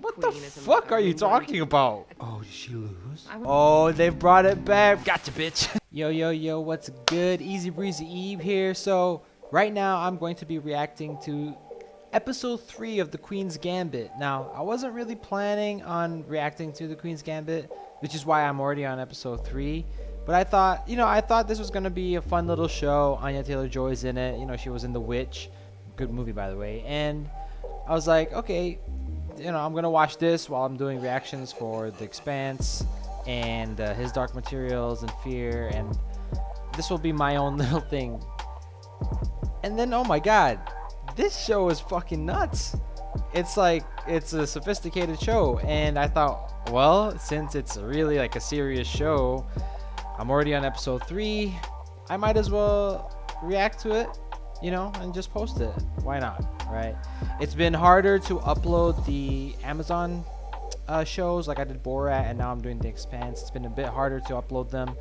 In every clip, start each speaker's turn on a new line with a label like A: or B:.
A: What the fuck are you talking about? Oh, did she lose? Oh, they brought it back. Gotcha, bitch. Yo, yo, yo, what's good? Eazy Breazy Eeb here. So, right now, I'm going to be reacting to episode 3 of the Queen's Gambit. Now, I wasn't really planning on reacting to the Queen's Gambit, which is why I'm already on episode 3. But I thought this was going to be a fun little show. Anya Taylor-Joy's in it. You know, she was in The Witch. Good movie, by the way. And I was like, okay, I'm gonna watch this while I'm doing reactions for The Expanse and His Dark Materials and Fear, and this will be my own little thing. And then, oh my god, this show is fucking nuts. It's like, it's a sophisticated show, and I thought, well, since it's really like a serious show, I'm already on episode 3, I might as well react to it, and just post it. Why not, right? It's been harder to upload the Amazon shows, like I did Borat, and now I'm doing The Expanse. It's been a bit harder to upload them.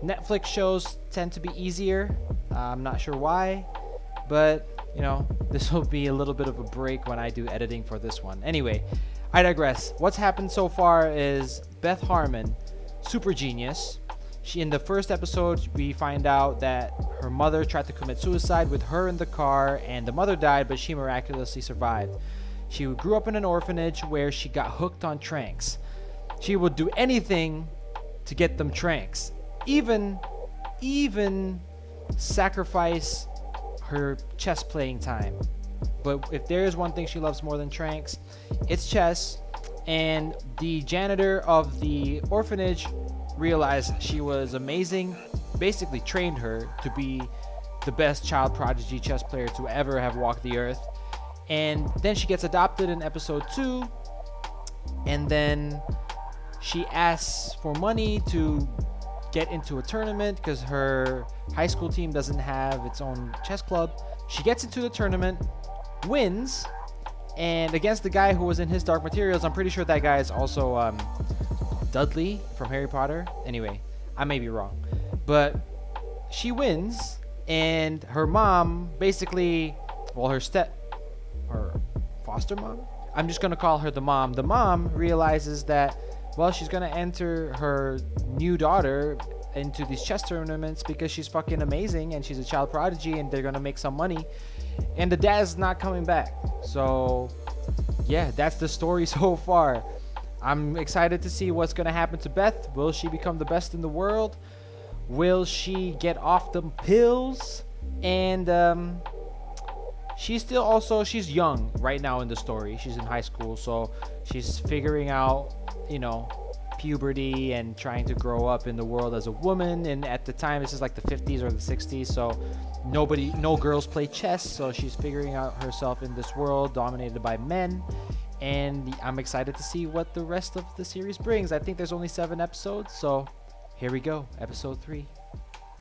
A: Netflix shows tend to be easier. I'm not sure why, but this will be a little bit of a break when I do editing for this one. Anyway, I digress. What's happened so far is Beth Harmon, super genius. In the first episode, we find out that her mother tried to commit suicide with her in the car, and the mother died, but she miraculously survived. She grew up in an orphanage where she got hooked on tranks. She would do anything to get them tranks, even sacrifice her chess playing time. But if there is one thing she loves more than tranks, it's chess. And the janitor of the orphanage realized she was amazing, basically trained her to be the best child prodigy chess player to ever have walked the earth. And then she gets adopted in episode 2, and then she asks for money to get into a tournament because her high school team doesn't have its own chess club. She gets into the tournament, wins, and against the guy who was in His Dark Materials. I'm pretty sure that guy is also Dudley from Harry Potter. Anyway, I may be wrong, but she wins, and her mom basically, well, her foster mom, I'm just gonna call her the mom realizes that, well, she's gonna enter her new daughter into these chess tournaments because she's fucking amazing and she's a child prodigy, and they're gonna make some money, and the dad's not coming back. So yeah, that's the story so far. I'm excited to see what's going to happen to Beth. Will she become the best in the world? Will she get off the pills? And she's young right now in the story. She's in high school, so she's figuring out, puberty and trying to grow up in the world as a woman. And at the time, this is like the 50s or the 60s, so no girls play chess, so she's figuring out herself in this world dominated by men. And I'm excited to see what the rest of the series brings. I think there's only 7 episodes, so here we go, episode 3.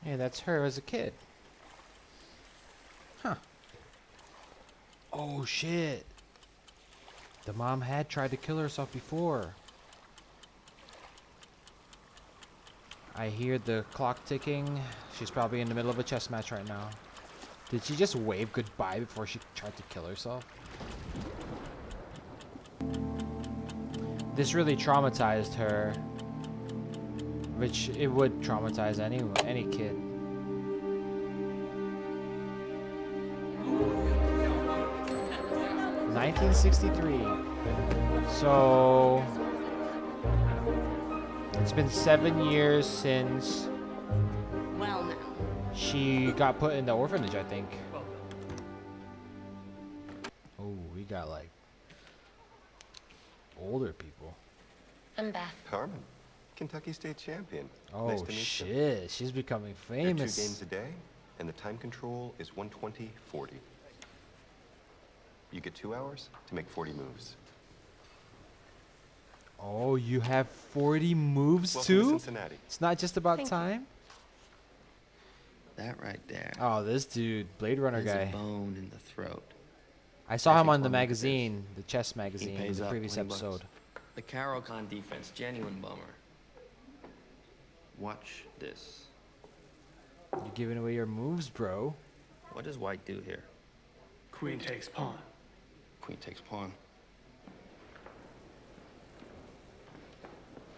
A: Hey, that's her as a kid. Huh. Oh shit. The mom had tried to kill herself before. I hear the clock ticking. She's probably in the middle of a chess match right now. Did she just wave goodbye before she tried to kill herself? This really traumatized her, which it would traumatize any kid. (1963). So it's been 7 years since she got put in the orphanage, I think. Oh, we got like older people.
B: I'm Beth
C: Harmon, Kentucky State Champion.
A: Oh
C: nice to meet
A: shit,
C: you.
A: she's becoming
C: There are
A: famous.
C: 2 games a day, and the time control is 120-40. You get 2 hours to make 40 moves.
A: Oh, you have 40 moves
C: Welcome to
A: too?
C: Cincinnati.
A: It's not just about
B: Thank you.
A: time?
D: That right there.
A: Oh, this dude, Blade Runner
D: is
A: guy.
D: a bone in the throat.
A: I saw him
D: Patrick
A: on the
D: Clement
A: magazine, the chess magazine, in
D: pays
A: the
D: up
A: previous
D: $20.
A: episode.
D: The Carol Con defense, genuine bummer. Watch this.
A: You're giving away your moves, bro.
D: What does white do here?
E: Queen takes pawn.
D: Queen takes pawn.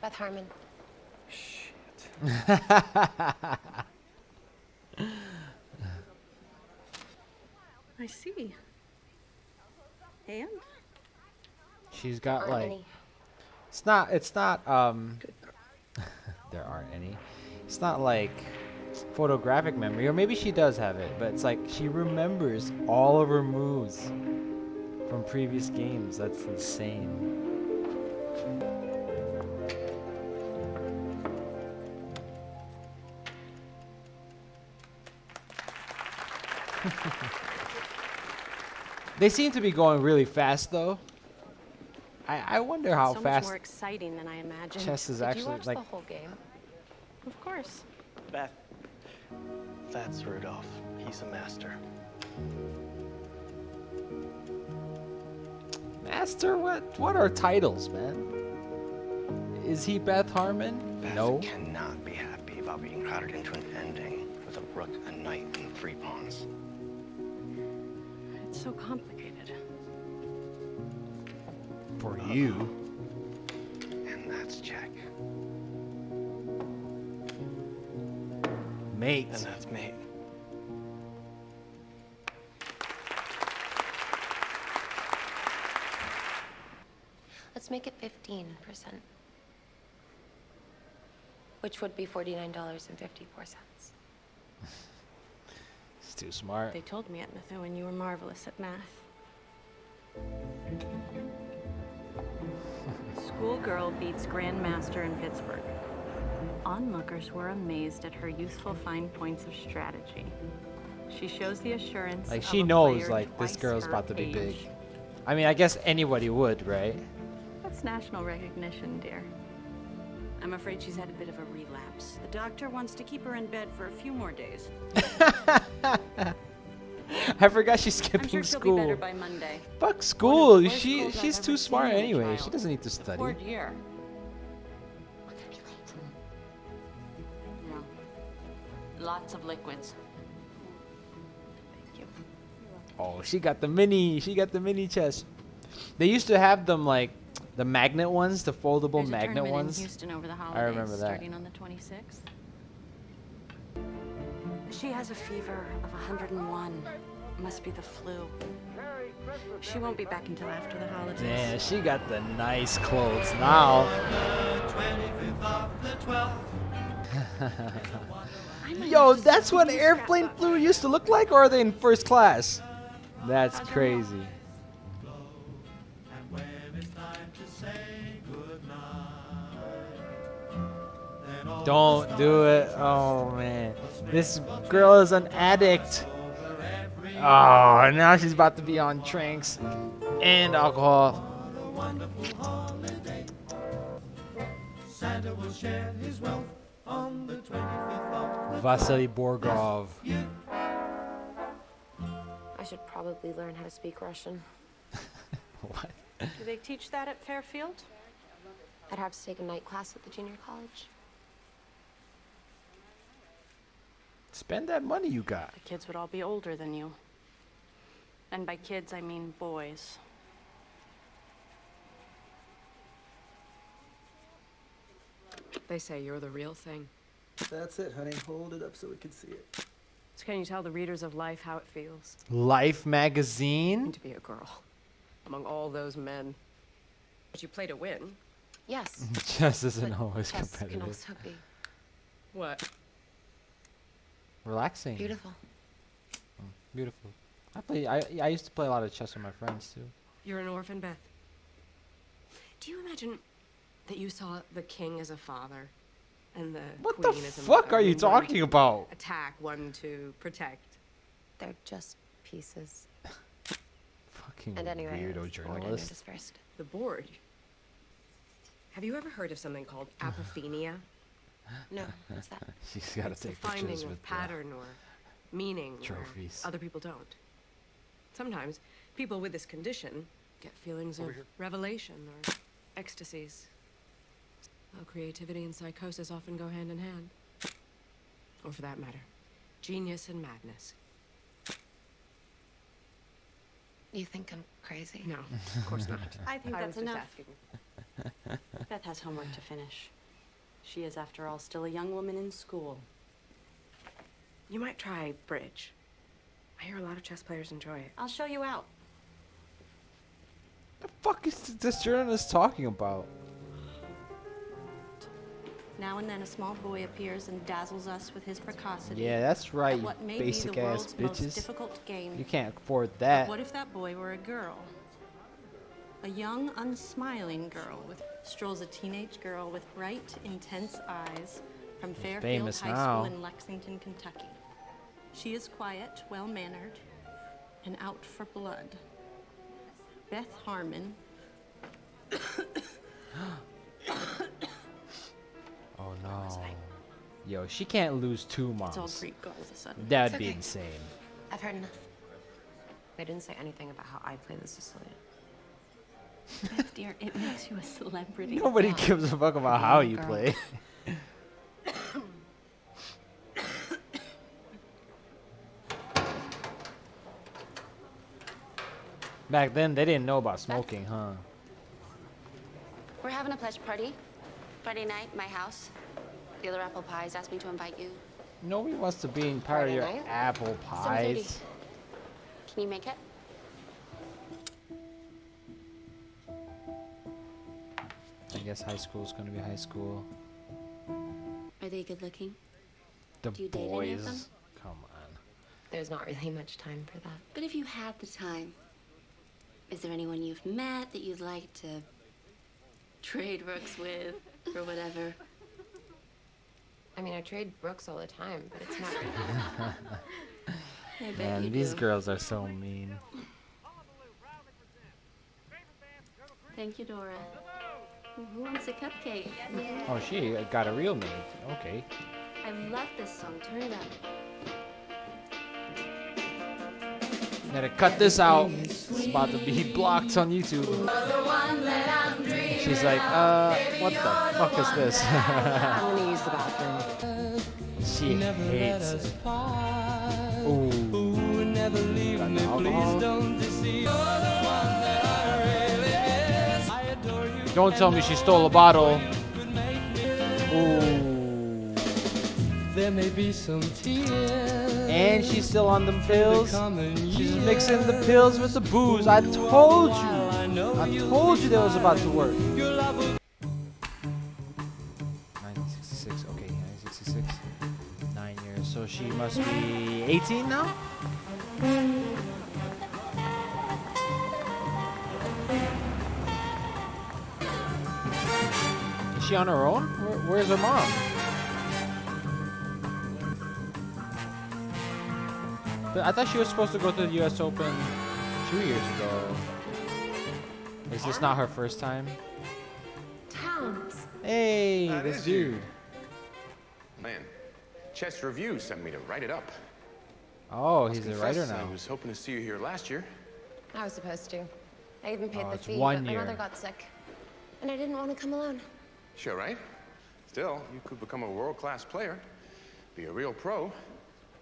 B: Beth Harmon.
E: I see. And?
A: She's got
B: Aren't
A: like
B: any.
A: it's not there aren't any. It's not like photographic memory, or maybe she does have it, but it's like she remembers all of her moves from previous games. That's insane. They seem to be going really fast though. I wonder how
E: so much
A: fast
E: more exciting than I imagined.
A: chess is
B: Did you
A: actually
B: watch
A: like.
B: the whole game?
E: Of course.
F: Beth, that's Rudolph. He's a master.
A: Master? What are titles, man? Is he Beth Harmon?
F: Beth
A: No.
F: cannot be happy about being crowded into an ending with a rook, a knight, and 3 pawns.
E: It's so complicated.
A: For you.
F: And that's check.
A: Mate.
F: And that's mate.
B: Let's make it 15%. Which would be $49.54.
A: It's too smart.
E: They told me at Methuen you were marvelous at math. Schoolgirl beats Grandmaster in Pittsburgh. Onlookers were amazed at her youthful fine points of strategy. She shows the assurance
A: Like
E: of
A: she
E: a
A: knows
E: player
A: like this
E: twice
A: girl's
E: her
A: about to be
E: age.
A: big. I mean, I guess anybody would, right?
E: That's national recognition, dear.
G: I'm afraid she's had a bit of a relapse. The doctor wants to keep her in bed for a few more days.
A: I forgot she's
G: I'm
A: skipping
G: sure she'll
A: school.
G: be better by Monday.
A: Fuck school.
G: One of the worst schools I've
A: She's
G: ever
A: too
G: seen
A: smart
G: in a
A: anyway. She
G: child.
A: doesn't need to study.
G: 4th year. No. Lots of liquids.
E: Thank you.
A: Oh, she got the mini. She got the mini chest. They used to have them like the magnet ones, the foldable
G: There's a
A: magnet
G: tournament
A: ones.
G: in Houston over the holidays,
A: remember that.
G: starting on the 26th. She has a fever of 101. Must be the flu. She won't be back until after the holidays.
A: Man, she got the nice clothes now. Yo, that's what airplane flu used to look like, or are they in first class? That's crazy. Don't do it. Oh man, this girl is an addict. Oh, now she's about to be on drinks and alcohol. Vasily Borgov.
B: I should probably learn how to speak Russian.
A: What?
E: Do they teach that at Fairfield?
B: I'd have to take a night class at the junior college.
A: Spend that money you got.
E: The kids would all be older than you. And by kids, I mean boys.
H: They say you're the real thing.
I: That's it, honey. Hold it up so we can see it.
H: So can you tell the readers of Life how it feels
A: Life magazine?
H: to be a girl among all those men? But you play to win.
B: Yes.
A: Chess isn't
B: but
A: always
B: chess can
A: competitive.
B: also be
H: What?
A: Relaxing.
B: beautiful.
A: Beautiful. I used to play a lot of chess with my friends too.
H: You're an orphan, Beth. Do you imagine that you saw the king as a father and the
A: What the
H: queen as a
A: fuck
H: mother,
A: are you
H: and one
A: talking
H: to
A: about?
H: attack, one to protect?
B: They're just pieces.
A: Fucking
B: And anyway, I
A: weirdo
B: was born, I
A: journalist.
B: noticed first.
H: The board. Have you ever heard of something called apophenia?
B: No, what's that?
A: She's got to
H: It's the
A: take
H: finding
A: pictures
H: of
A: with
H: pattern or meaning where
A: trophies.
H: other people don't. Sometimes people with this condition get feelings of revelation or ecstasies. Well, creativity and psychosis often go hand in hand. Or for that matter, genius and madness.
B: You think I'm crazy?
H: No, of course not.
E: I think
H: I
E: that's
H: was just
E: enough.
H: asking.
G: Beth has homework to finish. She is, after all, still a young woman in school.
H: You might try bridge. I hear a lot of chess players enjoy it.
G: I'll show you out.
A: The fuck is this journalist talking about?
G: Now and then a small boy appears and dazzles us with his precocity.
A: Yeah, that's right,
G: at
A: you
G: what may be
A: basic
G: the
A: ass
G: world's most
A: bitches.
G: difficult game.
A: You can't afford
G: But
A: that.
G: what if that boy were a girl? A young, unsmiling girl strolls a teenage girl with bright, intense eyes from Fairfield
A: Famous
G: High
A: now.
G: School in Lexington, Kentucky. She is quiet, well-mannered, and out for blood. Beth Harmon.
A: Oh no. Yo, she can't lose two
G: It's all
A: moms.
G: Greek all of a sudden.
A: That'd
B: It's
A: be
B: okay.
A: insane.
B: I've heard enough. They didn't say anything about how I play the Sicilian.
G: Beth, dear, it makes you a celebrity.
A: Nobody
G: now.
A: gives a fuck about how you
B: Girl.
A: play. Back then, they didn't know about smoking, huh?
B: We're having a pledge party. Friday night, my house. The other apple pies asked me to invite you.
A: Nobody wants to be in part of
B: Friday
A: your
B: night?
A: apple
B: 7:30.
A: pies.
B: Can you make it?
A: I guess high school is gonna be high school.
B: Are they good looking?
A: The
B: Do you date any of them?
A: boys. Come on.
B: There's not really much time for that.
J: But if you had the time, is there anyone you've met that you'd like to trade rooks with or whatever?
B: I mean, I trade Brooks all the time, but it's not.
J: I bet
A: Man,
J: you
A: these
J: do.
A: girls are so mean.
J: Thank you, Dora. Who wants a cupcake?
A: Oh, she got a real name. Okay.
J: I love this song. Turn it up.
A: Gotta cut this out. It's about to be blocked on YouTube. She's like, what the fuck is this?
H: I'm gonna use the bathroom.
A: She hates it. Ooh. Got the alcohol. Don't tell me she stole a bottle. Ooh.
K: There may be some tears.
A: And she's still on them pills. She's mixing the pills with the booze. I told you. I told you that was about to work. 1966. Okay, 1966. 9 years. So she must be 18 now? Is she on her own? Where's her mom? But I thought she was supposed to go to the US Open 2 years ago. Is this not her first time?
B: Towns.
A: Hey,
C: That
A: this
C: is you.
A: dude.
C: Man, Chess Review sent me to write it up.
A: Oh, he's a
C: Confess,
A: writer
C: I
A: now.
C: was hoping to see you here last year.
B: I was supposed to. I even paid
A: Oh,
B: the
A: it's
B: fee,
A: 1
B: but my
A: year.
B: mother got sick. And I didn't want to come alone.
C: Sure, right? Still, you could become a world-class player, be a real pro.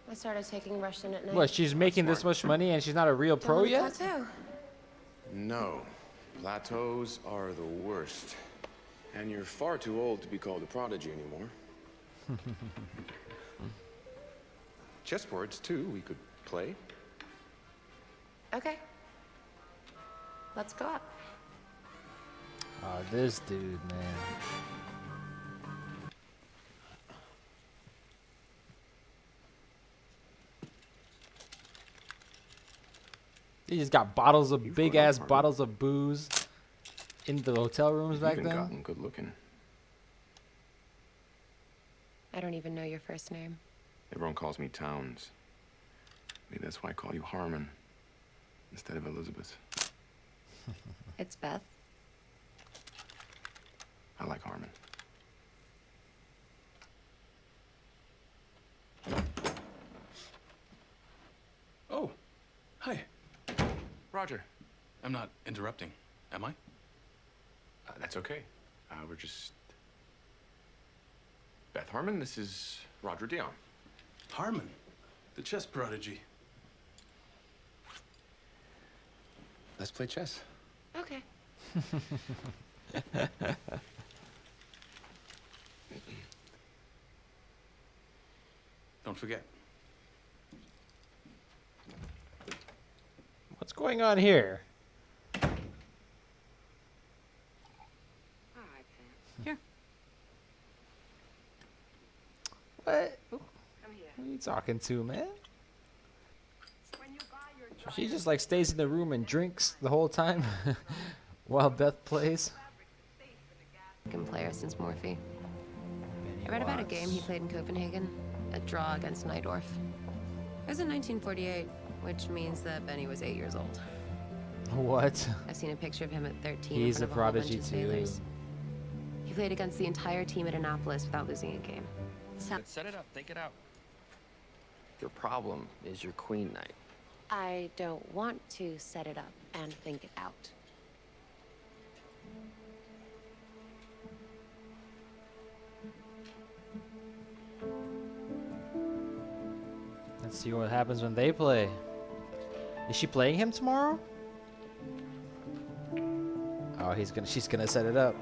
B: I started taking Russian at night.
A: What, she's making this much money and she's not a real pro
B: Don't
A: yet?
B: plateau.
C: No, plateaus are the worst. And you're far too old to be called a prodigy anymore. Chessboards, too, we could play.
B: Okay. Let's go up.
A: Oh, this dude, man. They just got bottles of
C: You've
A: big
C: grown up,
A: ass
C: Harmon.
A: bottles of booze in the hotel rooms back
C: You've
A: then.
C: gotten good looking.
B: I don't even know your first name.
C: Everyone calls me Towns. Maybe that's why I call you Harmon instead of Elizabeth.
B: It's Beth.
C: I like Harmon.
L: Oh, hi. Roger. I'm not interrupting, am I?
C: That's okay. We're just... Beth Harmon, this is Roger Dion.
L: Harmon, the chess prodigy.
C: Let's play chess.
B: Okay.
L: Don't forget.
A: What's going on here?
H: Here.
A: What? Who are you talking to, man? She just like stays in the room and drinks the whole time while Beth plays.
B: Player since Morphe. I read about a game he played in Copenhagen, a draw against Neidorf. It was in 1948, which means that Benny was 8 years old.
A: What?
B: I've seen a picture of him at 13.
A: He's
B: in front
A: a
B: of whole bunch
A: prodigy
B: of
A: too.
B: sailors. He played against the entire team at Annapolis without losing a game.
D: Set it up, think it out. Your problem is your queen night.
B: I don't want to set it up and think it out.
A: Let's see what happens when they play. Is she playing him tomorrow? Oh, she's gonna set it up.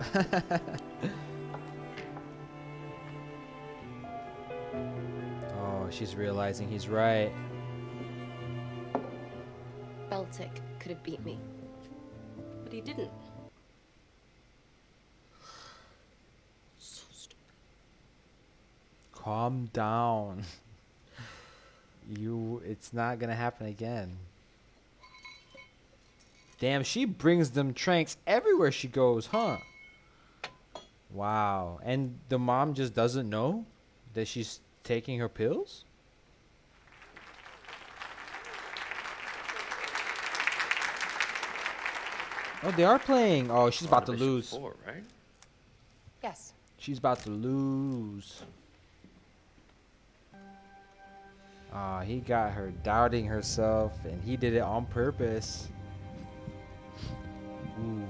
A: Oh, she's realizing he's right.
B: Beltic could have beat me, but he didn't. So stupid.
A: Calm down. It's not gonna happen again. Damn, she brings them tranks everywhere she goes, huh? Wow. And the mom just doesn't know that she's taking her pills? Oh, they are playing. Oh, she's about to lose.
D: 4, right?
B: Yes.
A: She's about to lose. He got her doubting herself, and he did it on purpose. Ooh.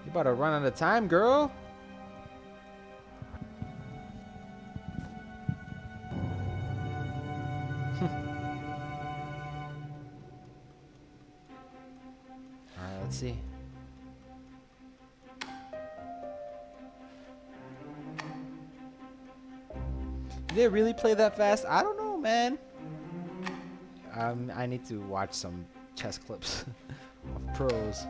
A: You about to run out of time, girl. Alright, let's see. Did they really play that fast? I don't know, man. I need to watch some chess clips of pros.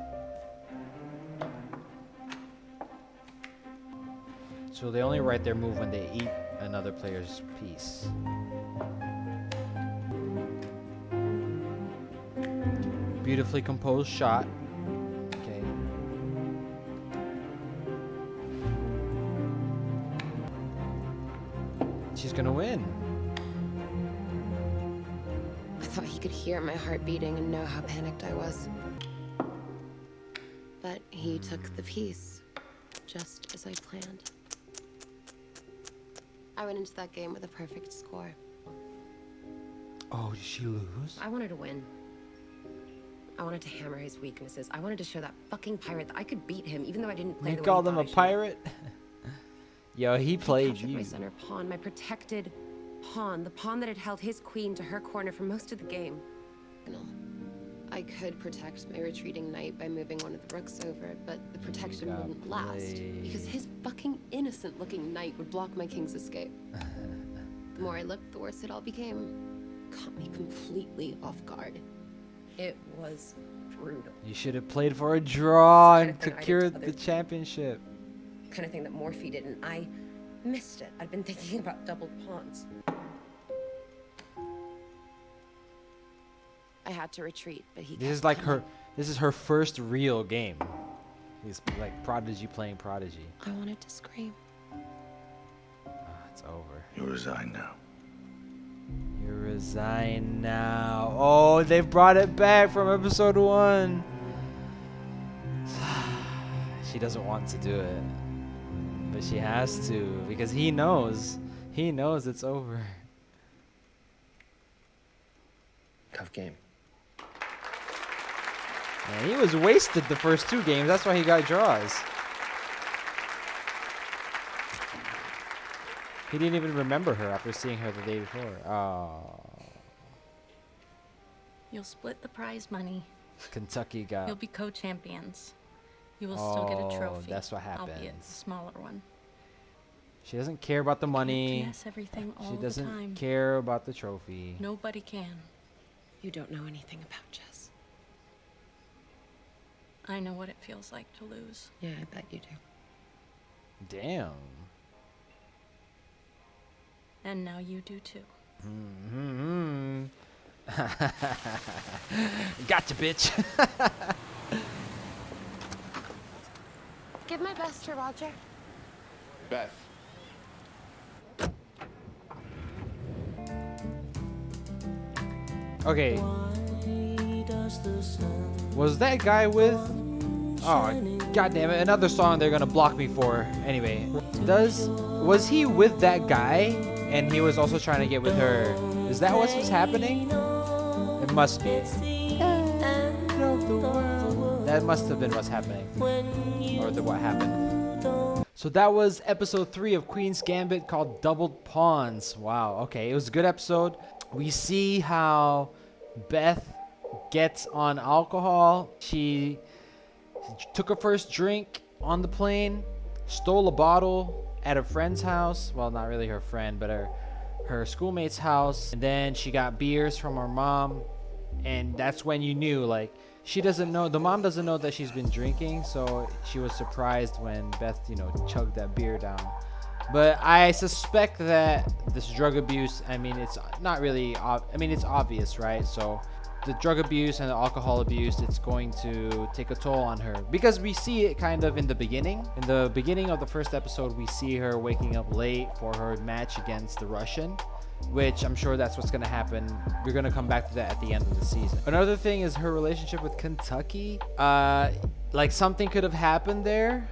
A: So they only write their move when they eat another player's piece. Beautifully composed shot. Okay. She's gonna win.
B: I thought he could hear my heart beating and know how panicked I was. But he took the piece, just as I planned. I went into that game with a perfect score.
A: Oh, did she lose?
B: I wanted to win. I wanted to hammer his weaknesses. I wanted to show that fucking pirate that I could beat him, even though I didn't play
A: You
B: the way
A: called
B: he
A: him
B: thought
A: a
B: I should.
A: pirate? Yo, he played
B: captured
A: you.
B: my center pawn, my protected pawn, the pawn that had held his queen to her corner for most of the game. I could protect my retreating knight by moving one of the rooks over, but the protection wouldn't last because his fucking innocent-looking knight would block my king's escape. The more I looked, the worse it all became. Caught me completely off guard. It was brutal.
A: You should have played for a draw and
B: It's the kind of thing I
A: secured
B: did to
A: the
B: other
A: championship.
B: Kind of thing that Morphe did, and I missed it. I'd been thinking about doubled pawns. I had to retreat, but he
A: This is
B: kept
A: like
B: coming.
A: this is her first real game. He's like Prodigy playing Prodigy.
B: I wanted to scream.
A: It's over.
F: You resign now.
A: You resign now. Oh, they brought it back from episode 1. She doesn't want to do it, but she has to because he knows. He knows it's over.
F: Tough game.
A: Man, he was wasted the first 2 games. That's why he got draws. He didn't even remember her after seeing her the day before. Oh.
G: You'll split the prize money
A: Kentucky got...
G: You'll be co-champions. You will still get a trophy.
A: That's what
G: albeit a
A: happens.
G: smaller one.
A: She doesn't care about the money.
G: Yes, everything all
A: She
G: the
A: doesn't
G: time.
A: care about the trophy.
G: Nobody can.
B: You don't know anything about chess.
G: I know what it feels like to lose.
B: Yeah, I bet you do.
A: Damn.
G: And now you do too.
A: Gotcha, bitch.
B: Give my best to Roger.
C: Beth.
A: Okay. Was that guy with... Oh, god damn it. Another song they're gonna block me for. Anyway. Was he with that guy? And he was also trying to get with her. Is that what was happening? It must be. That must have been what's happening. Or what happened. So that was episode 3 of Queen's Gambit called Doubled Pawns. Wow, okay. It was a good episode. We see how Beth gets on alcohol. She took her first drink on the plane, stole a bottle at a friend's house. Well, not really her friend, but her schoolmate's house. And then she got beers from her mom. And that's when you knew, like, she doesn't know, the mom doesn't know that she's been drinking. So she was surprised when Beth, you know, chugged that beer down. But I suspect that this drug abuse, I mean, it's not really, I mean, it's obvious, right? So the drug abuse and the alcohol abuse, it's going to take a toll on her. Because we see it kind of in the beginning. In the beginning of the first episode, we see her waking up late for her match against the Russian, which I'm sure that's what's going to happen. We're going to come back to that at the end of the season. Another thing is her relationship with Kentucky. Like something could have happened there.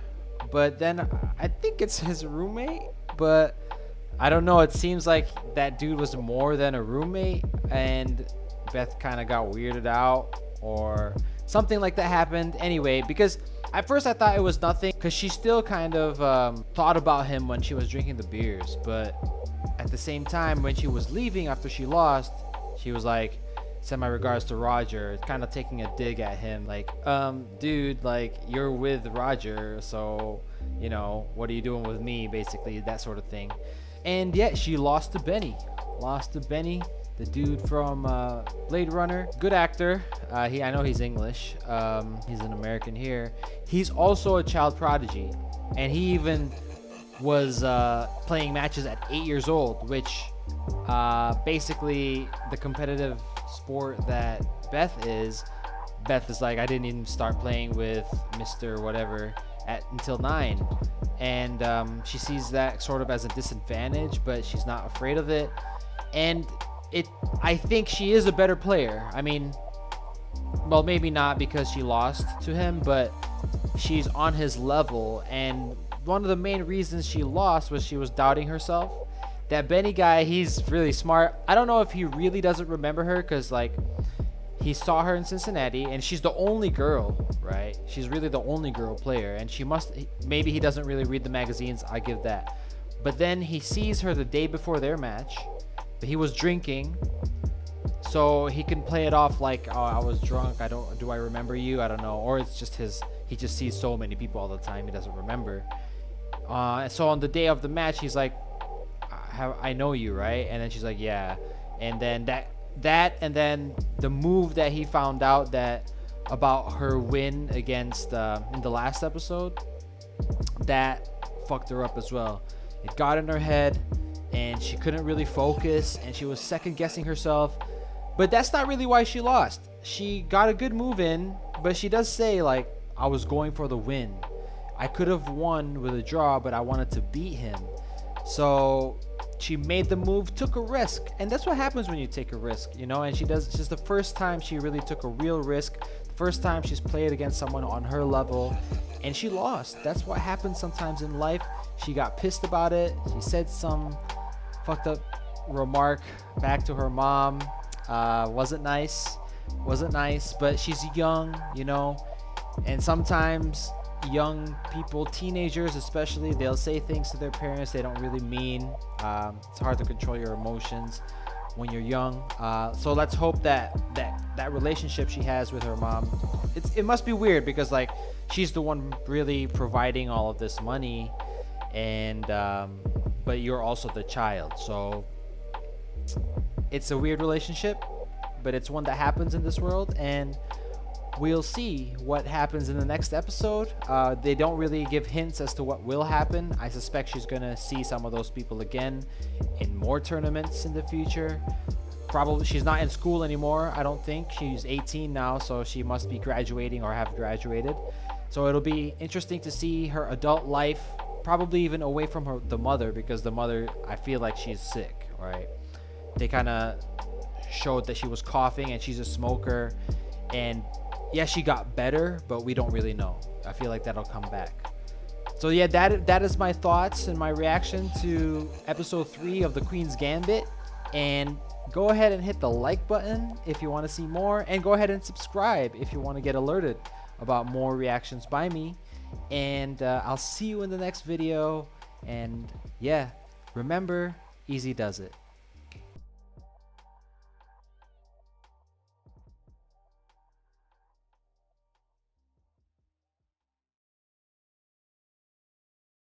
A: But then I think it's his roommate, but I don't know. It seems like that dude was more than a roommate, and Beth kind of got weirded out or something like that happened. Anyway, because at first I thought it was nothing, because she still kind of thought about him when she was drinking the beers. But at the same time, when she was leaving after she lost, she was like, send my regards to Roger, kind of taking a dig at him, like, dude, like, you're with Roger, so, you know, what are you doing with me, basically, that sort of thing. And yet she lost to Benny, the dude from Blade Runner. Good actor. I know he's English. He's an American here. He's also a child prodigy, and he even was playing matches at 8 years old, which basically the competitive sport that Beth is like, I didn't even start playing with Mr. whatever until 9, and she sees that sort of as a disadvantage, but she's not afraid of it. And I think she is a better player. I mean, well, maybe not because she lost to him, but she's on his level. And one of the main reasons she lost was she was doubting herself. That Benny guy, he's really smart. I don't know if he really doesn't remember her, because like he saw her in Cincinnati, and she's the only girl, right? She's really the only girl player, and maybe he doesn't really read the magazines, I give that. But then he sees her the day before their match, but he was drinking, so he can play it off like, oh, I was drunk, do I remember you? I don't know. Or it's just he just sees so many people all the time, he doesn't remember. So on the day of the match, he's like, I know you, right? And then she's like, yeah. And then that and then the move that he found out about her win against in the last episode, that fucked her up as well. It got in her head, and she couldn't really focus, and she was second guessing herself. But that's not really why she lost. She got a good move in, but she does say, like, I was going for the win. I could have won with a draw, but I wanted to beat him. So she made the move, took a risk, and that's what happens when you take a risk, you know. And it's just the first time she really took a real risk, the first time she's played against someone on her level, and she lost. That's what happens sometimes in life. She got pissed about it. She said some fucked up remark back to her mom. Wasn't nice, but she's young, you know, and sometimes young people, teenagers especially, they'll say things to their parents they don't really mean. It's hard to control your emotions, when you're young. So let's hope that relationship she has with her mom, it must be weird because like she's the one really providing all of this money, and but you're also the child, so it's a weird relationship, but it's one that happens in this world, and we'll see what happens in the next episode. They don't really give hints as to what will happen. I suspect she's gonna see some of those people again in more tournaments in the future. Probably she's not in school anymore, I don't think. She's 18 now, so she must be graduating or have graduated. So it'll be interesting to see her adult life, probably even away from the mother, because the mother, I feel like she's sick, right? They kind of showed that she was coughing and she's a smoker, and yeah, she got better, but we don't really know. I feel like that'll come back. So yeah, that is my thoughts and my reaction to episode 3 of The Queen's Gambit. And go ahead and hit the like button if you want to see more, and go ahead and subscribe if you want to get alerted about more reactions by me. And I'll see you in the next video. And yeah, remember, Eazy does it.